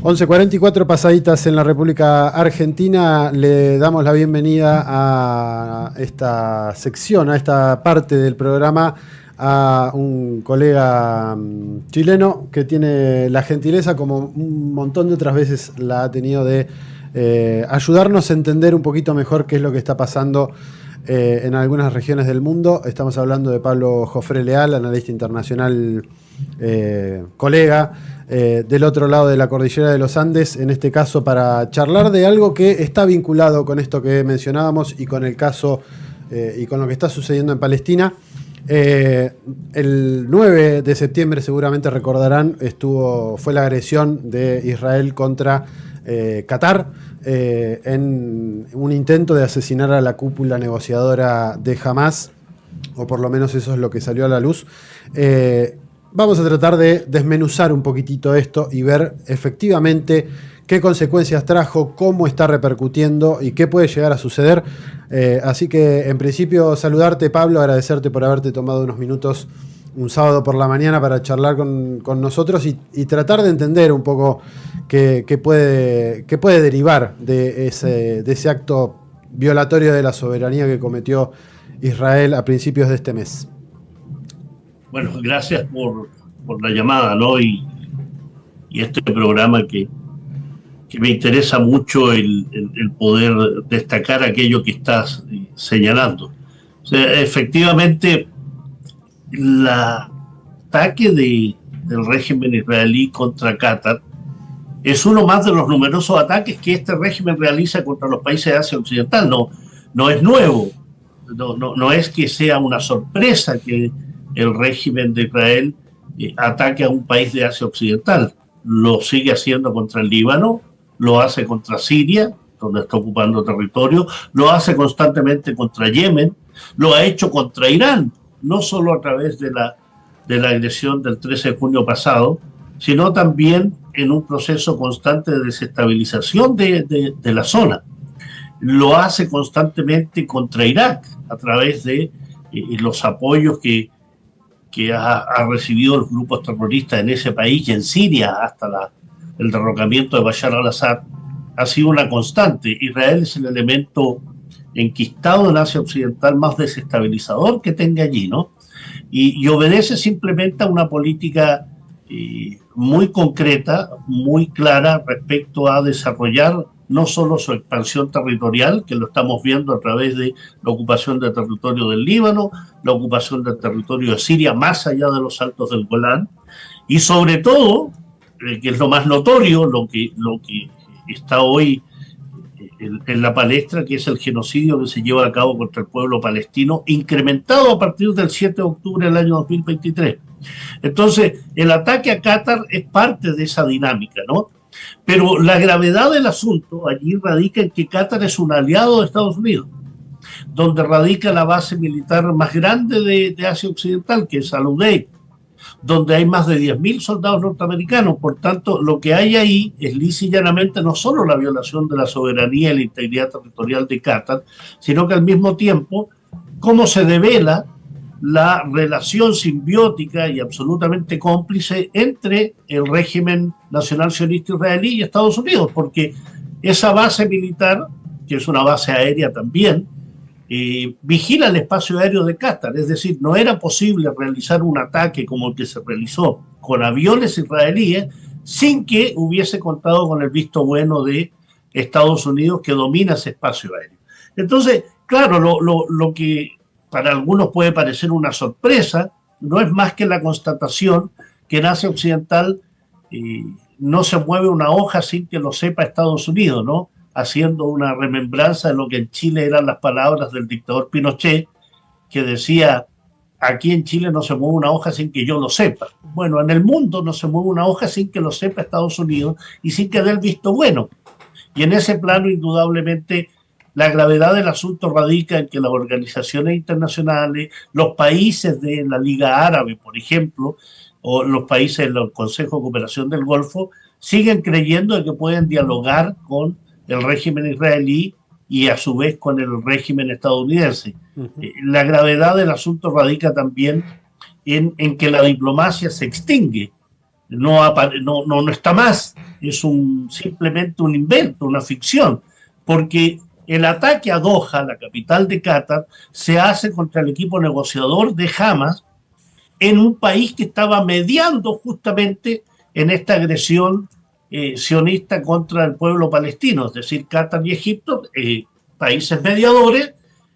11:44 pasaditas en la República Argentina. Le damos la bienvenida a esta sección, a esta parte del programa, a un colega chileno que tiene la gentileza, como un montón de otras veces la ha tenido, de ayudarnos a entender un poquito mejor qué es lo que está pasando en algunas regiones del mundo. Estamos hablando de Pablo Jofré Leal, analista internacional, colega del otro lado de la cordillera de los Andes, en este caso para charlar de algo que está vinculado con esto que mencionábamos y con el caso y con lo que está sucediendo en Palestina. El 9 de septiembre, seguramente recordarán, fue la agresión de Israel contra Qatar en un intento de asesinar a la cúpula negociadora de Hamás, o por lo menos eso es lo que salió a la luz. Vamos a tratar de desmenuzar un poquitito esto y ver efectivamente qué consecuencias trajo, cómo está repercutiendo y qué puede llegar a suceder. Así que, en principio, saludarte, Pablo, agradecerte por haberte tomado unos minutos un sábado por la mañana para charlar con nosotros y tratar de entender un poco qué puede derivar de ese acto violatorio de la soberanía que cometió Israel a principios de este mes. Bueno, gracias por la llamada, ¿no? Y este programa que me interesa mucho el poder destacar aquello que estás señalando. O sea, efectivamente, el ataque del régimen israelí contra Qatar es uno más de los numerosos ataques que este régimen realiza contra los países de Asia Occidental. No es nuevo, no es que sea una sorpresa que el régimen de Israel ataque a un país de Asia Occidental. Lo sigue haciendo contra el Líbano, lo hace contra Siria, donde está ocupando territorio, lo hace constantemente contra Yemen, lo ha hecho contra Irán, no solo a través de la agresión del 13 de junio pasado, sino también en un proceso constante de desestabilización de la zona. Lo hace constantemente contra Irak, a través de los apoyos que ha recibido los grupos terroristas en ese país, y en Siria hasta el derrocamiento de Bashar al-Assad. Ha sido una constante. Israel es el elemento enquistado en Asia Occidental más desestabilizador que tenga allí, ¿no? Y obedece simplemente a una política muy concreta, muy clara respecto a desarrollar no solo su expansión territorial, que lo estamos viendo a través de la ocupación de territorio del Líbano, la ocupación del territorio de Siria, más allá de los altos del Golán, y sobre todo, que es lo más notorio, lo que está hoy en la palestra, que es el genocidio que se lleva a cabo contra el pueblo palestino, incrementado a partir del 7 de octubre del año 2023. Entonces, el ataque a Qatar es parte de esa dinámica, ¿no? Pero la gravedad del asunto allí radica en que Qatar es un aliado de Estados Unidos, donde radica la base militar más grande de Asia Occidental, que es Al-Udeid, donde hay más de 10.000 soldados norteamericanos. Por tanto, lo que hay ahí es lisa y llanamente no solo la violación de la soberanía y la integridad territorial de Qatar, sino que al mismo tiempo, cómo se devela la relación simbiótica y absolutamente cómplice entre el régimen nacional sionista israelí y Estados Unidos, porque esa base militar, que es una base aérea también, vigila el espacio aéreo de Qatar. Es decir, no era posible realizar un ataque como el que se realizó con aviones israelíes sin que hubiese contado con el visto bueno de Estados Unidos, que domina ese espacio aéreo. Entonces, claro, lo que para algunos puede parecer una sorpresa no es más que la constatación que en Asia Occidental no se mueve una hoja sin que lo sepa Estados Unidos, ¿no? Haciendo una remembranza de lo que en Chile eran las palabras del dictador Pinochet, que decía: aquí en Chile no se mueve una hoja sin que yo lo sepa. Bueno, en el mundo no se mueve una hoja sin que lo sepa Estados Unidos y sin que dé el visto bueno. Y en ese plano, indudablemente, la gravedad del asunto radica en que las organizaciones internacionales, los países de la Liga Árabe, por ejemplo, o los países del Consejo de Cooperación del Golfo, siguen creyendo de que pueden dialogar con el régimen israelí y a su vez con el régimen estadounidense. La gravedad del asunto radica también en que la diplomacia se extingue no está más, es simplemente un invento, una ficción, porque el ataque a Doha, la capital de Qatar, se hace contra el equipo negociador de Hamas en un país que estaba mediando justamente en esta agresión sionista contra el pueblo palestino, es decir, Qatar y Egipto, países mediadores.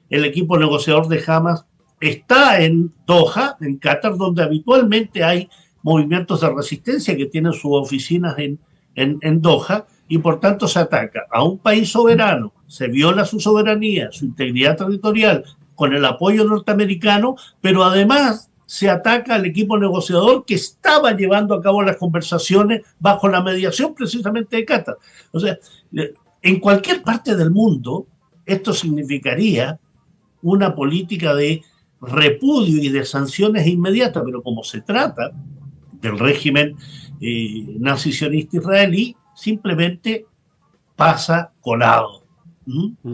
El equipo negociador de Hamas está en Doha, en Qatar, donde habitualmente hay movimientos de resistencia que tienen sus oficinas en Doha, y por tanto se ataca a un país soberano, se viola su soberanía, su integridad territorial, con el apoyo norteamericano, pero además se ataca al equipo negociador que estaba llevando a cabo las conversaciones bajo la mediación precisamente de Qatar. O sea, en cualquier parte del mundo esto significaría una política de repudio y de sanciones inmediatas, pero como se trata del régimen nazi-sionista israelí, simplemente pasa colado.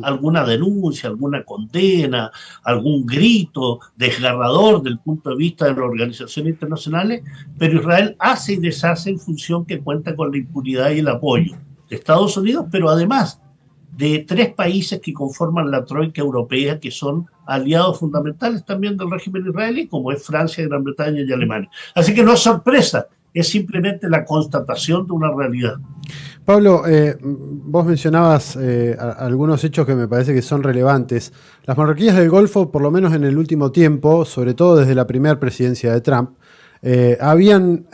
Alguna denuncia, alguna condena, algún grito desgarrador del punto de vista de las organizaciones internacionales, pero Israel hace y deshace en función que cuenta con la impunidad y el apoyo de Estados Unidos, pero además de 3 países que conforman la troika europea, que son aliados fundamentales también del régimen israelí, como es Francia, Gran Bretaña y Alemania. Así que no es sorpresa, es simplemente la constatación de una realidad. Pablo, vos mencionabas algunos hechos que me parece que son relevantes. Las monarquías del Golfo, por lo menos en el último tiempo, sobre todo desde la primera presidencia de Trump, habían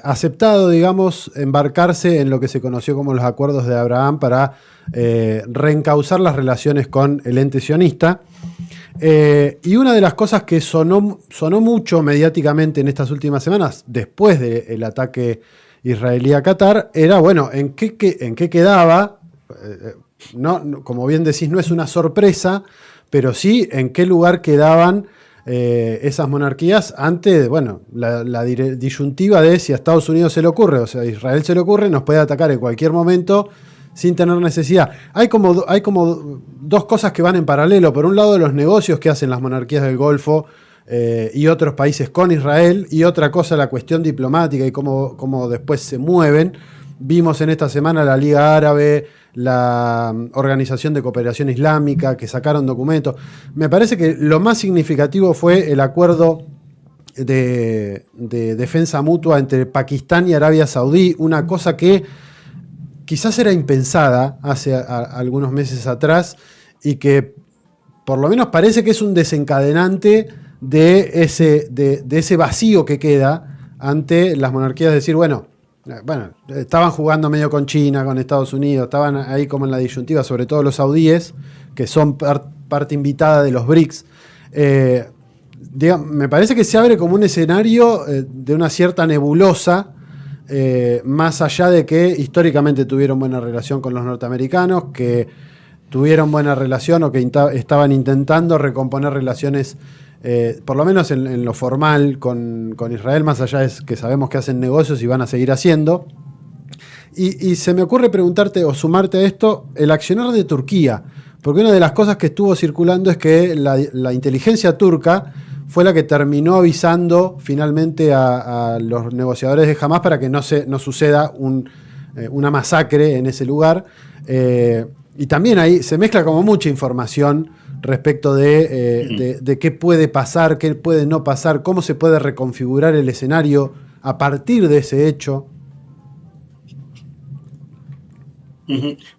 aceptado, digamos, embarcarse en lo que se conoció como los acuerdos de Abraham para reencauzar las relaciones con el ente sionista. Y una de las cosas que sonó mucho mediáticamente en estas últimas semanas, después del ataque israelí a Qatar, era, bueno, ¿en qué quedaba? Como bien decís, no es una sorpresa, pero sí en qué lugar quedaban esas monarquías ante, bueno, la disyuntiva de si a Estados Unidos se le ocurre, o sea, a Israel se le ocurre, nos puede atacar en cualquier momento sin tener necesidad. Hay como 2 cosas que van en paralelo. Por un lado, los negocios que hacen las monarquías del Golfo y otros países con Israel, y otra cosa la cuestión diplomática y cómo después se mueven. Vimos en esta semana la Liga Árabe, la Organización de Cooperación Islámica, que sacaron documentos. Me parece que lo más significativo fue el acuerdo de defensa mutua entre Pakistán y Arabia Saudí, una cosa que quizás era impensada hace algunos meses atrás y que por lo menos parece que es un desencadenante de ese vacío que queda ante las monarquías, de decir, bueno, estaban jugando medio con China, con Estados Unidos, estaban ahí como en la disyuntiva, sobre todo los saudíes, que son parte invitada de los BRICS. Me parece que se abre como un escenario de una cierta nebulosa, más allá de que históricamente tuvieron buena relación con los norteamericanos, que tuvieron buena relación o que estaban intentando recomponer relaciones, por lo menos en lo formal, con Israel, más allá es que sabemos que hacen negocios y van a seguir haciendo. Y se me ocurre preguntarte o sumarte a esto el accionar de Turquía, porque una de las cosas que estuvo circulando es que la inteligencia turca fue la que terminó avisando finalmente a los negociadores de Hamás para que no suceda una masacre en ese lugar. Y también ahí se mezcla como mucha información respecto de qué puede pasar, qué puede no pasar, cómo se puede reconfigurar el escenario a partir de ese hecho.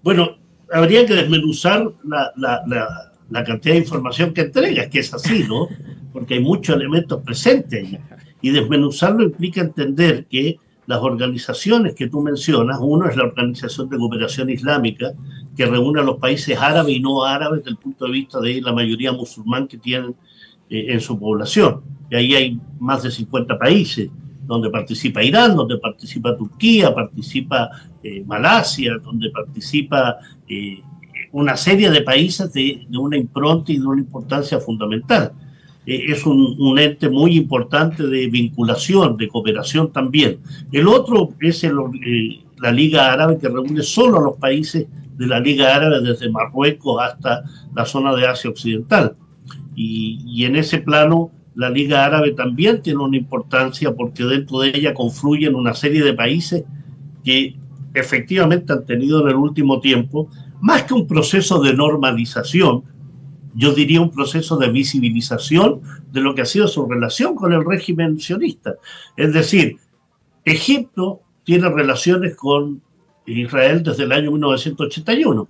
Bueno, habría que desmenuzar la cantidad de información que entregas, que es así, ¿no? Porque hay muchos elementos presentes ahí. Y desmenuzarlo implica entender que las organizaciones que tú mencionas, uno es la Organización de Cooperación Islámica, que reúne a los países árabes y no árabes desde el punto de vista de la mayoría musulmán que tienen en su población. Y ahí hay más de 50 países, donde participa Irán, donde participa Turquía, participa Malasia, donde participa una serie de países de una impronta y de una importancia fundamental. Es un ente muy importante de vinculación, de cooperación también. El otro es la Liga Árabe, que reúne solo a los países de la Liga Árabe, desde Marruecos hasta la zona de Asia Occidental. Y en ese plano la Liga Árabe también tiene una importancia porque dentro de ella confluyen una serie de países que efectivamente han tenido en el último tiempo, más que un proceso de normalización, yo diría un proceso de visibilización de lo que ha sido su relación con el régimen sionista. Es decir, Egipto tiene relaciones con Israel desde el año 1981,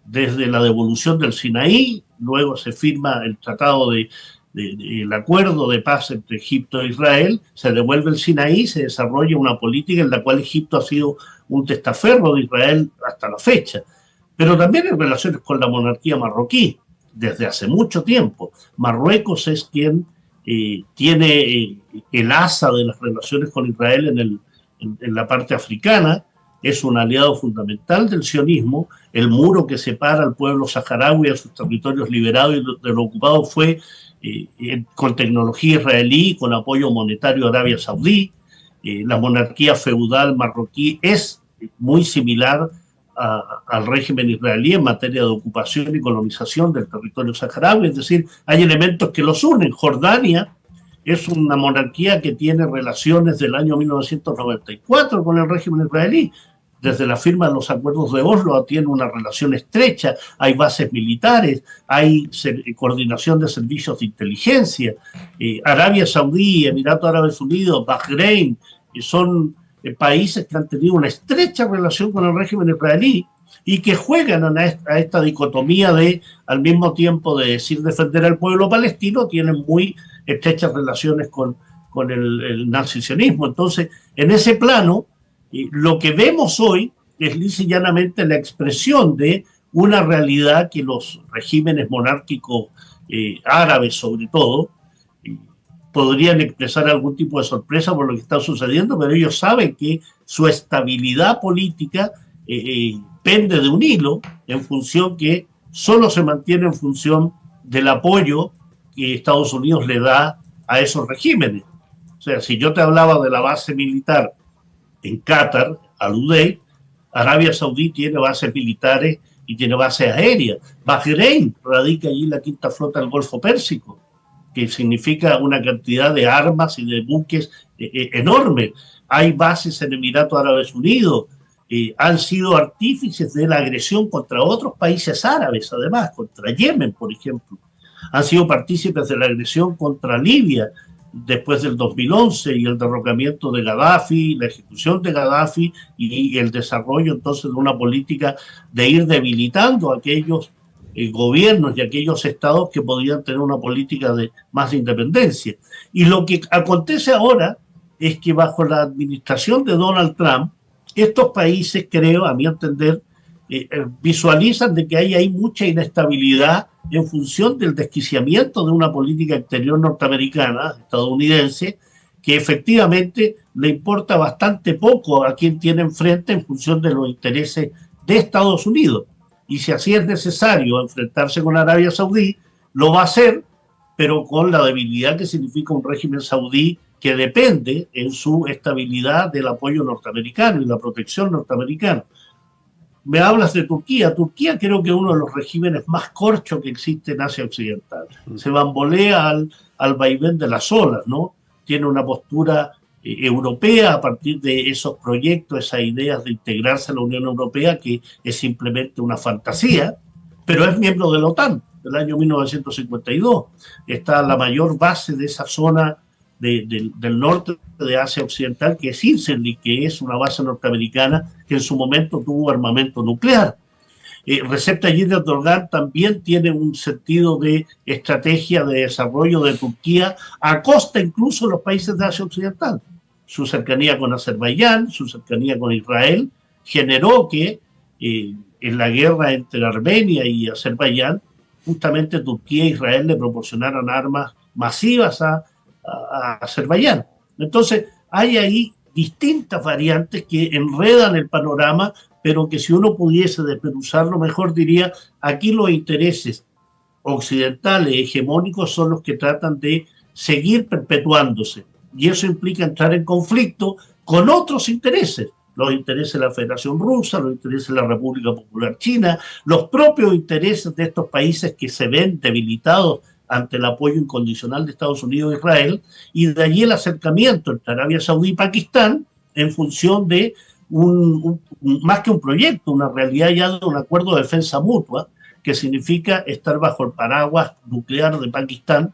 desde la devolución del Sinaí, luego se firma el tratado el acuerdo de paz entre Egipto e Israel, se devuelve el Sinaí, se desarrolla una política en la cual Egipto ha sido un testaferro de Israel hasta la fecha, pero también en relaciones con la monarquía marroquí, desde hace mucho tiempo. Marruecos es quien tiene el asa de las relaciones con Israel en la parte africana, es un aliado fundamental del sionismo. El muro que separa al pueblo saharaui a sus territorios liberados y de lo ocupado fue con tecnología israelí, con apoyo monetario de Arabia Saudí. La monarquía feudal marroquí es muy similar al régimen israelí en materia de ocupación y colonización del territorio saharaui, es decir, hay elementos que los unen. Jordania es una monarquía que tiene relaciones del año 1994 con el régimen israelí. Desde la firma de los acuerdos de Oslo tiene una relación estrecha, hay bases militares, hay coordinación de servicios de inteligencia. Arabia Saudí, Emiratos Árabes Unidos, Bahrein, son países que han tenido una estrecha relación con el régimen israelí y que juegan a esta dicotomía de, al mismo tiempo de decir defender al pueblo palestino, tienen muy estrechas relaciones con el nazisionismo. Entonces, en ese plano, lo que vemos hoy es lisa y llanamente la expresión de una realidad que los regímenes monárquicos árabes, sobre todo, podrían expresar algún tipo de sorpresa por lo que está sucediendo, pero ellos saben que su estabilidad política pende de un hilo en función que solo se mantiene en función del apoyo que Estados Unidos le da a esos regímenes. O sea, si yo te hablaba de la base militar en Qatar, Al-Udeid, Arabia Saudí tiene bases militares y tiene bases aéreas. Bahrein radica allí la quinta flota del Golfo Pérsico, que significa una cantidad de armas y de buques enorme. Hay bases en Emiratos Árabes Unidos, han sido artífices de la agresión contra otros países árabes, además, contra Yemen, por ejemplo. Han sido partícipes de la agresión contra Libia después del 2011 y el derrocamiento de Gaddafi, la ejecución de Gaddafi y el desarrollo entonces de una política de ir debilitando a aquellos gobiernos y aquellos estados que podían tener una política de más independencia. Y lo que acontece ahora es que bajo la administración de Donald Trump, estos países, creo, a mi entender, visualizan de que hay mucha inestabilidad en función del desquiciamiento de una política exterior norteamericana, estadounidense, que efectivamente le importa bastante poco a quien tiene enfrente en función de los intereses de Estados Unidos. Y si así es necesario enfrentarse con Arabia Saudí, lo va a hacer, pero con la debilidad que significa un régimen saudí que depende en su estabilidad del apoyo norteamericano y la protección norteamericana. Me hablas de Turquía. Turquía creo que es uno de los regímenes más corchos que existe en Asia Occidental. Se bambolea al vaivén de las olas, ¿no? Tiene una postura europea a partir de esos proyectos, esas ideas de integrarse a la Unión Europea, que es simplemente una fantasía, pero es miembro de la OTAN del año 1952. Está la mayor base de esa zona del norte de Asia Occidental, que es Incendic, que es una base norteamericana que en su momento tuvo armamento nuclear. Recep Tayyip Erdogan también tiene un sentido de estrategia de desarrollo de Turquía a costa incluso de los países de Asia Occidental. Su cercanía con Azerbaiyán, su cercanía con Israel, generó que en la guerra entre Armenia y Azerbaiyán, justamente Turquía e Israel le proporcionaron armas masivas a Azerbaiyán. Entonces, hay ahí distintas variantes que enredan el panorama, pero que si uno pudiese desmenuzarlo mejor, diría, aquí los intereses occidentales hegemónicos son los que tratan de seguir perpetuándose, y eso implica entrar en conflicto con otros intereses, los intereses de la Federación Rusa, los intereses de la República Popular China, los propios intereses de estos países que se ven debilitados ante el apoyo incondicional de Estados Unidos a Israel, y de allí el acercamiento entre Arabia Saudí y Pakistán en función de más que un proyecto, una realidad ya de un acuerdo de defensa mutua, que significa estar bajo el paraguas nuclear de Pakistán,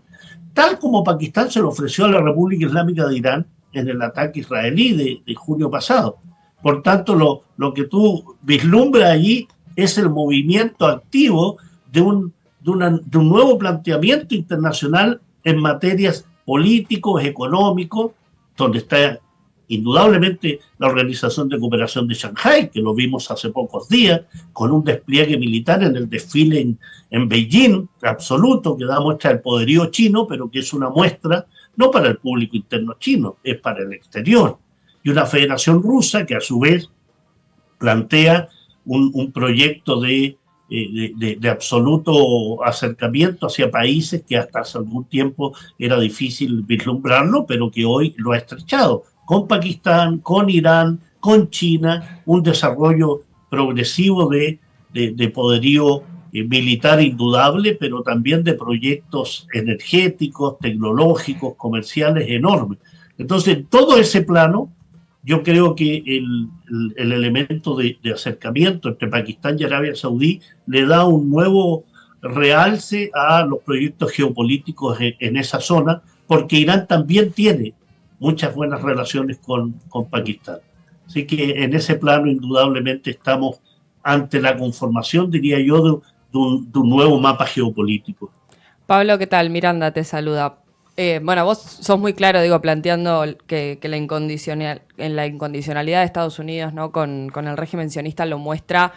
tal como Pakistán se lo ofreció a la República Islámica de Irán en el ataque israelí de junio pasado. Por tanto, lo que tú vislumbras allí es el movimiento activo de un nuevo planteamiento internacional en materias políticos, económicos, donde está indudablemente la Organización de Cooperación de Shanghái, que lo vimos hace pocos días, con un despliegue militar en el desfile en Beijing, absoluto, que da muestra del poderío chino, pero que es una muestra no para el público interno chino, es para el exterior. Y una federación rusa que a su vez plantea un proyecto de absoluto acercamiento hacia países que hasta hace algún tiempo era difícil vislumbrarlo, pero que hoy lo ha estrechado, con Pakistán, con Irán, con China, un desarrollo progresivo de poderío militar indudable, pero también de proyectos energéticos, tecnológicos, comerciales enormes. Entonces, todo ese plano, yo creo que el elemento de acercamiento entre Pakistán y Arabia Saudí le da un nuevo realce a los proyectos geopolíticos en esa zona, porque Irán también tiene muchas buenas relaciones con Pakistán. Así que en ese plano indudablemente estamos ante la conformación, diría yo, de un nuevo mapa geopolítico. Pablo, ¿qué tal? Miranda te saluda. Bueno, vos sos muy claro, digo, planteando que la incondicionalidad de Estados Unidos, ¿no? con el régimen sionista lo muestra,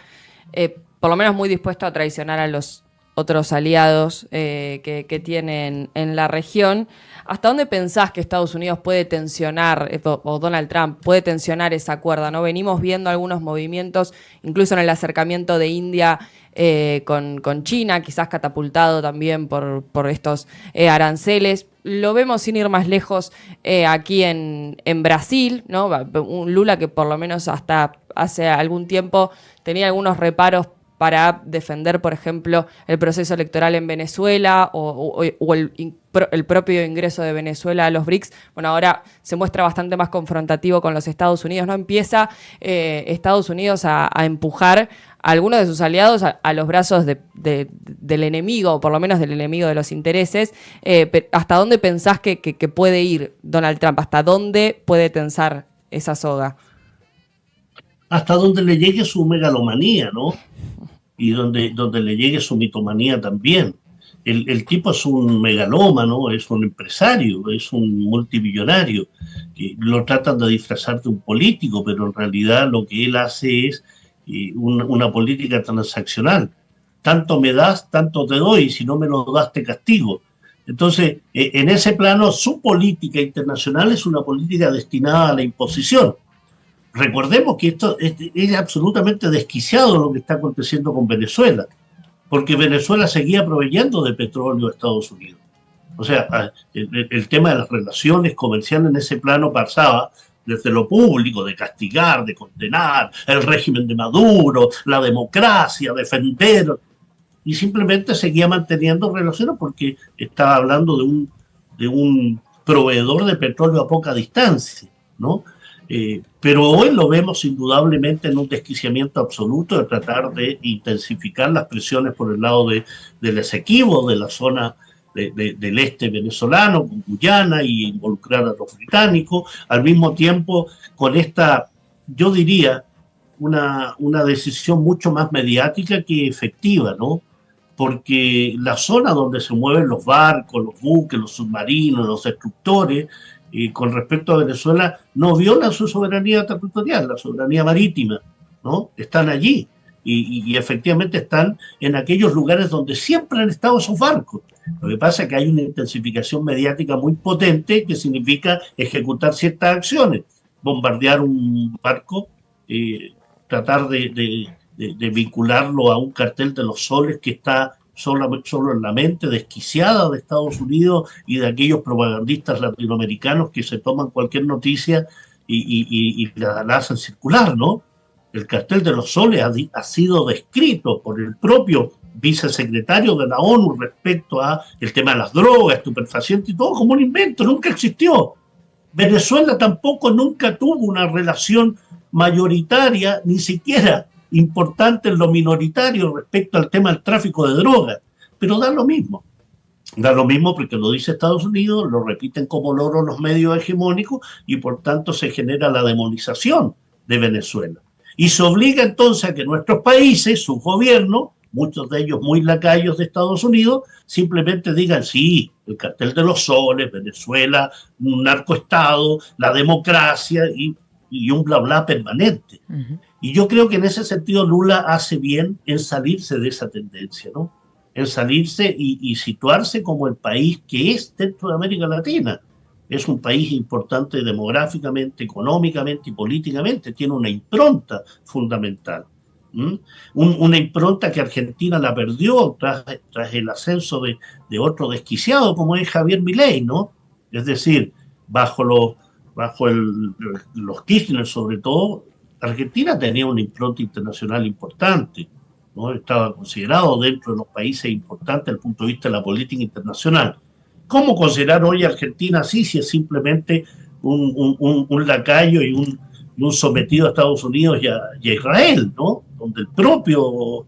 por lo menos muy dispuesto a traicionar a los otros aliados que tienen en la región. ¿Hasta dónde pensás que Estados Unidos puede tensionar, o Donald Trump puede tensionar esa cuerda, ¿no? Venimos viendo algunos movimientos, incluso en el acercamiento de India con China, quizás catapultado también por estos aranceles. Lo vemos sin ir más lejos aquí en Brasil, ¿no? Un Lula que por lo menos hasta hace algún tiempo tenía algunos reparos para defender, por ejemplo, el proceso electoral en Venezuela o el propio ingreso de Venezuela a los BRICS. Bueno, ahora se muestra bastante más confrontativo con los Estados Unidos, ¿no? Empieza Estados Unidos a empujar a algunos de sus aliados a los brazos del enemigo, o por lo menos del enemigo de los intereses. ¿Hasta dónde pensás que puede ir Donald Trump? ¿Hasta dónde puede tensar esa soga? Hasta donde le llegue su megalomanía, ¿no? Y donde le llegue su mitomanía también. El tipo es un megalómano, es un empresario, es un multimillonario, que lo tratan de disfrazar de un político, pero en realidad lo que él hace es una política transaccional. Tanto me das, tanto te doy, si no me lo das te castigo. Entonces, en ese plano, su política internacional es una política destinada a la imposición. Recordemos que esto es absolutamente desquiciado lo que está aconteciendo con Venezuela, porque Venezuela seguía proveyendo de petróleo a Estados Unidos. O sea, el tema de las relaciones comerciales en ese plano pasaba desde lo público, de castigar, de condenar el régimen de Maduro, la democracia, defender, y simplemente seguía manteniendo relaciones porque estaba hablando de un proveedor de petróleo a poca distancia, ¿no? Pero hoy lo vemos indudablemente en un desquiciamiento absoluto de tratar de intensificar las presiones por el lado del Esequibo, de la zona del este venezolano, con Guyana, y involucrar a los británicos, al mismo tiempo con esta, yo diría, una decisión mucho más mediática que efectiva, ¿no? Porque la zona donde se mueven los barcos, los buques, los submarinos, los destructores, con respecto a Venezuela, no viola su soberanía territorial, la soberanía marítima, ¿no? Están allí y efectivamente están en aquellos lugares donde siempre han estado esos barcos. Lo que pasa es que hay una intensificación mediática muy potente que significa ejecutar ciertas acciones, bombardear un barco, tratar de vincularlo a un cartel de los soles que está solo en la mente desquiciada de Estados Unidos y de aquellos propagandistas latinoamericanos que se toman cualquier noticia y la hacen circular, ¿no? El cartel de los soles ha sido descrito por el propio vicesecretario de la ONU respecto a el tema de las drogas, estupefacientes y todo como un invento, nunca existió. Venezuela tampoco nunca tuvo una relación mayoritaria, ni siquiera importante en lo minoritario respecto al tema del tráfico de drogas, pero da lo mismo. Da lo mismo porque lo dice Estados Unidos, lo repiten como loro los medios hegemónicos y por tanto se genera la demonización de Venezuela. Y se obliga entonces a que nuestros países, sus gobiernos, muchos de ellos muy lacayos de Estados Unidos, simplemente digan, sí, el cartel de los soles, Venezuela, un narcoestado, la democracia y un bla bla permanente. Uh-huh. Y yo creo que en ese sentido Lula hace bien en salirse de esa tendencia, ¿no? En salirse y situarse como el país que es dentro de América Latina. Es un país importante demográficamente, económicamente y políticamente, tiene una impronta fundamental. Una impronta que Argentina la perdió tras el ascenso de otro desquiciado como es Javier Milei, ¿no? Es decir, bajo los Kirchner sobre todo, Argentina tenía una impronta internacional importante, ¿no? Estaba considerado dentro de los países importantes desde el punto de vista de la política internacional. ¿Cómo considerar hoy a Argentina así si es simplemente un lacayo y un sometido a Estados Unidos y a Israel, ¿no? Donde el propio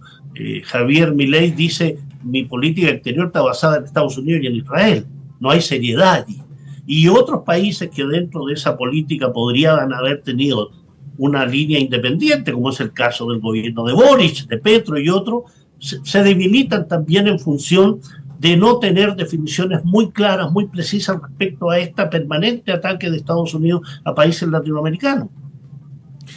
Javier Milei dice mi política exterior está basada en Estados Unidos y en Israel, no hay seriedad allí. Y otros países que dentro de esa política podrían haber tenido una línea independiente, como es el caso del gobierno de Boric, de Petro y otros, se debilitan también en función de no tener definiciones muy claras, muy precisas respecto a este permanente ataque de Estados Unidos a países latinoamericanos.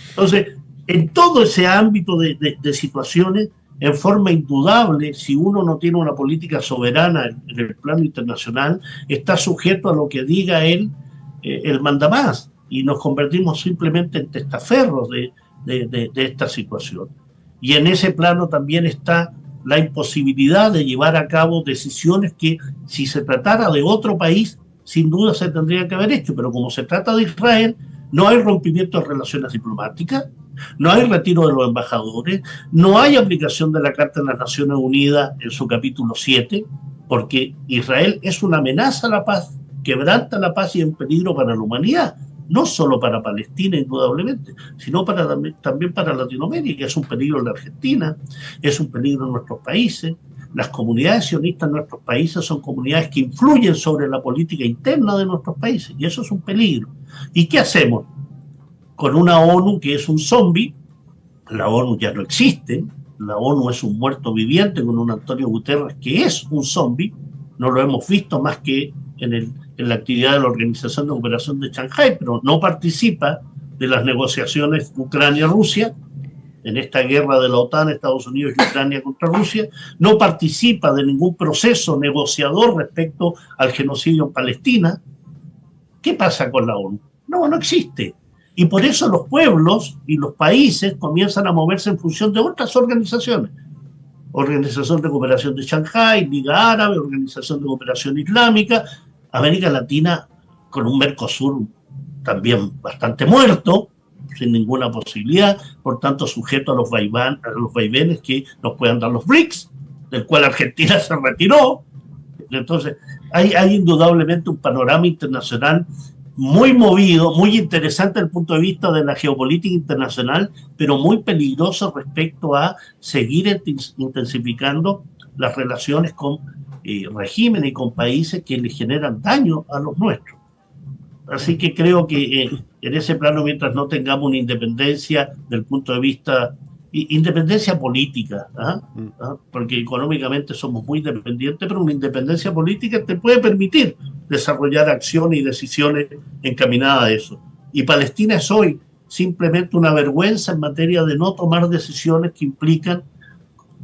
Entonces, en todo ese ámbito de situaciones, en forma indudable, si uno no tiene una política soberana en el plano internacional, está sujeto a lo que diga él, el mandamás, y nos convertimos simplemente en testaferros de esta situación. Y en ese plano también está la imposibilidad de llevar a cabo decisiones que, si se tratara de otro país, sin duda se tendrían que haber hecho, pero como se trata de Israel, no hay rompimiento de relaciones diplomáticas, no hay retiro de los embajadores, no hay aplicación de la Carta de las Naciones Unidas en su capítulo 7, porque Israel es una amenaza a la paz, quebranta la paz y es un peligro para la humanidad, no solo para Palestina indudablemente, sino también para Latinoamérica. Es un peligro en la Argentina, es un peligro en nuestros países. Las comunidades sionistas en nuestros países son comunidades que influyen sobre la política interna de nuestros países, y eso es un peligro. ¿Y qué hacemos? Con una ONU que es un zombie, la ONU ya no existe, la ONU es un muerto viviente con un Antonio Guterres que es un zombie, no lo hemos visto más que en la actividad de la Organización de Cooperación de Shanghái, pero no participa de las negociaciones Ucrania-Rusia, en esta guerra de la OTAN, Estados Unidos y Ucrania contra Rusia, no participa de ningún proceso negociador respecto al genocidio en Palestina. ¿Qué pasa con la ONU? No existe. Y por eso los pueblos y los países comienzan a moverse en función de otras organizaciones. Organización de Cooperación de Shanghái, Liga Árabe, Organización de Cooperación Islámica, América Latina con un Mercosur también bastante muerto, sin ninguna posibilidad, por tanto sujeto a los vaivenes que nos puedan dar los BRICS, del cual Argentina se retiró. Entonces, hay indudablemente un panorama internacional muy movido, muy interesante desde el punto de vista de la geopolítica internacional, pero muy peligroso respecto a seguir intensificando las relaciones con regímenes y con países que le generan daño a los nuestros. Así que creo que en ese plano, mientras no tengamos una independencia del punto de vista, independencia política, porque económicamente somos muy dependientes, pero una independencia política te puede permitir desarrollar acciones y decisiones encaminadas a eso. Y Palestina es hoy simplemente una vergüenza en materia de no tomar decisiones que implican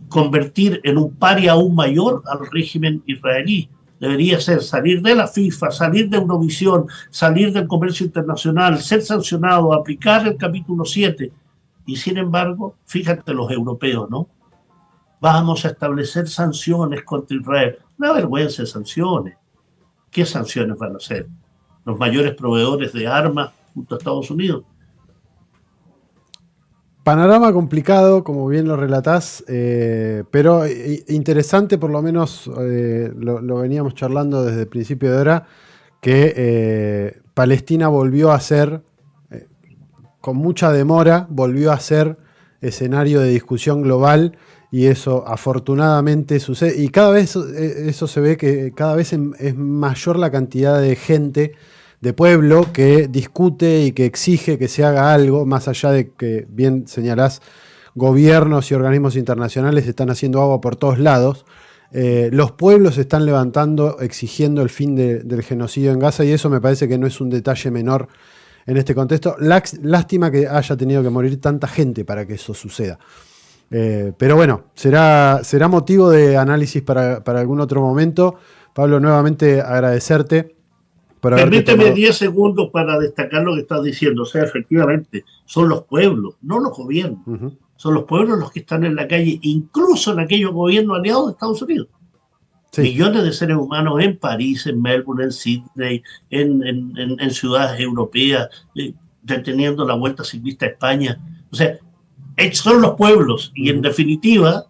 convertir en un paria aún mayor al régimen israelí. Debería ser salir de la FIFA, salir de Eurovisión, salir del comercio internacional, ser sancionado, aplicar el capítulo 7. Y sin embargo, fíjate los europeos, ¿no? Vamos a establecer sanciones contra Israel. Una vergüenza de sanciones. ¿Qué sanciones van a hacer? Los mayores proveedores de armas junto a Estados Unidos. Panorama complicado, como bien lo relatás, pero interesante, por lo menos lo veníamos charlando desde el principio de hora, que Palestina volvió a ser, con mucha demora, volvió a ser escenario de discusión global, y eso afortunadamente sucede. Y cada vez eso se ve que cada vez es mayor la cantidad de gente, de pueblo, que discute y que exige que se haga algo, más allá de que, bien señalás, gobiernos y organismos internacionales están haciendo agua por todos lados. Los pueblos se están levantando exigiendo el fin del genocidio en Gaza, y eso me parece que no es un detalle menor en este contexto. Lástima que haya tenido que morir tanta gente para que eso suceda. Pero bueno, será motivo de análisis para algún otro momento. Pablo, nuevamente agradecerte. Permíteme 10 segundos para destacar lo que estás diciendo. O sea, efectivamente, son los pueblos, no los gobiernos. Uh-huh. Son los pueblos los que están en la calle, incluso en aquellos gobiernos aliados de Estados Unidos. Sí. Millones de seres humanos en París, en Melbourne, en Sydney, en ciudades europeas, deteniendo la vuelta ciclista a España. O sea, son los pueblos. Y en definitiva,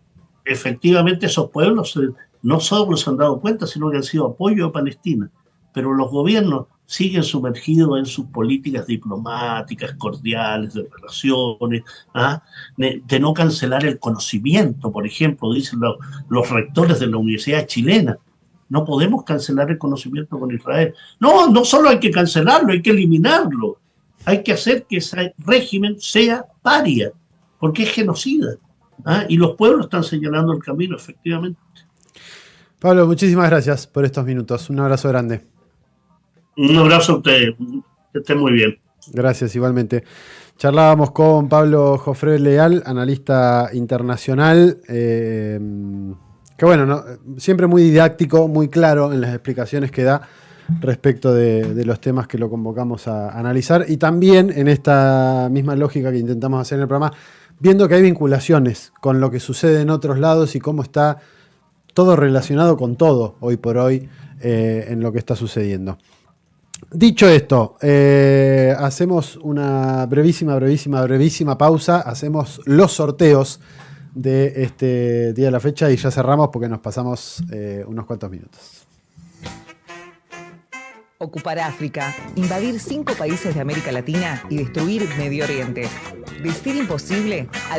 efectivamente, esos pueblos no solo se han dado cuenta, sino que han sido apoyo a Palestina. Pero los gobiernos siguen sumergidos en sus políticas diplomáticas, cordiales, de relaciones, de no cancelar el conocimiento. Por ejemplo, dicen los rectores de la Universidad Chilena, no podemos cancelar el conocimiento con Israel. No solo hay que cancelarlo, hay que eliminarlo. Hay que hacer que ese régimen sea paria, porque es genocida. Y los pueblos están señalando el camino, efectivamente. Pablo, muchísimas gracias por estos minutos. Un abrazo grande. Un abrazo a usted, que esté muy bien. Gracias, igualmente. Charlábamos con Pablo Jofré Leal, analista internacional, que bueno, siempre muy didáctico, muy claro en las explicaciones que da respecto de los temas que lo convocamos a analizar, y también en esta misma lógica que intentamos hacer en el programa, viendo que hay vinculaciones con lo que sucede en otros lados y cómo está todo relacionado con todo hoy por hoy en lo que está sucediendo. Dicho esto, hacemos una brevísima pausa, hacemos los sorteos de este día de la fecha y ya cerramos porque nos pasamos unos cuantos minutos. Ocupar África, invadir 5 países de América Latina y destruir Medio Oriente. Decir imposible al